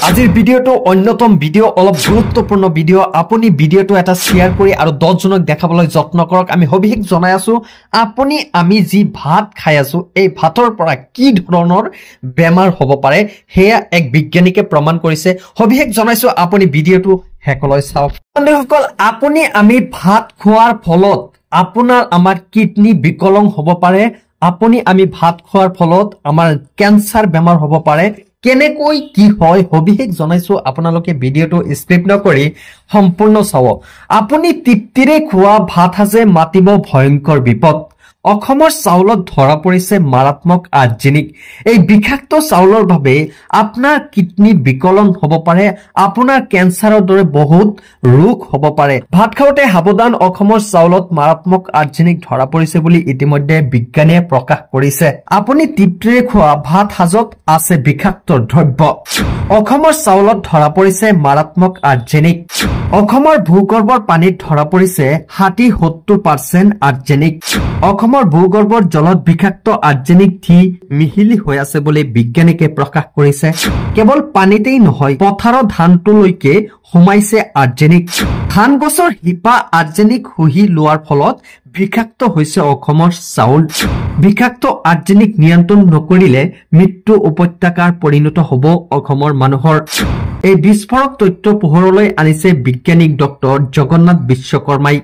আজিৰ ভিডিঅ'টো অন্যতম ভিডিঅ' অলপ গুৰুত্বপূৰ্ণ ভিডিঅ' আপুনি ভিডিঅ'টো এটা শ্বেয়াৰ কৰি আৰু 10 জনক দেখাবলৈ যত্ন কৰক আমি সবিশেষ জনাই আছো আমি যি ভাত খাই আছো এই ভাতৰ পৰা কি ধৰণৰ বেমাৰ হ'ব পাৰে হেয়া এক বিজ্ঞানীকে প্ৰমাণ কৰিছে সবিশেষ জনাইছো আপুনি ভিডিঅ'টো হেকলৈ চাওক বন্ধুসকল আমি ভাত খোৱাৰ ফলত আমাৰ কিডনি বিকলং হ'ব পাৰে আমি ভাত খোৱাৰ ফলত আমাৰ কেন্সাৰ বেমাৰ হ'ব পাৰে কেনেকৈ কি হয় সবিশেষ জনাইছো আপোনালোকে ভিডিঅ'টো স্কিপ নকৰি সম্পূৰ্ণ চাও আপুনি তৃপ্তিৰে খোৱা ভাত হাজে মাতিব ভয়ংকৰ বিপদ অসমৰ চাউলত ধৰা পৰিছে মাৰাত্মক আৰ্জেনিক এই বিষাক্ত চাউলৰ বাবে আপোনাৰ কিডনি বিকলন হ'ব পাৰে আপোনাৰ কেন্সাৰৰ দৰে বহুত ৰোগ হ'ব পাৰে ভাত খাওঁতে সাৱধান অসমৰ চাউলত মাৰাত্মক আৰ্জেনিক ধৰা পৰিছে বুলি ইতিমধ্যে বিজ্ঞানীয়ে প্ৰকাশ কৰিছে আপুনি তৃপ্তিৰে খোৱা ভাত হাজত আছে বিষাক্ত দ্ৰব্য অসমৰ চাউলত ধৰা পৰিছে মাৰাত্মক আৰ্জেনিক অসমৰ ভূগৰ্ভৰ পানীত ধৰা পৰিছে 60-70% আৰ্জেনিক অসমৰ ভূগৰ্ভৰ জলত বিষাক্ত আৰ্জেনিক মিহিলি হৈ আছে বুলি বিজ্ঞানীকে প্ৰকাশ কৰিছে কেৱল পানীতেই নহয় পথাৰৰ ধানটোলৈকে সোমাইছে আৰ্জেনিক ধান গছৰ হিপা আৰ্জেনিক হুহি লোৱাৰ ফলত বিষাক্ত হৈছে অসমৰ চাউল বিষাক্ত আৰ্জেনিক নিয়ন্ত্ৰণ নকৰিলে মৃত্যু উপত্যকাৰ পৰিণত হ'ব অসমৰ মানুহৰ এই বিস্ফোৰক তথ্য পোহৰলৈ আনিছে বিজ্ঞানিক ডক্টৰ জগন্নাথ বিশ্বকৰ্মাই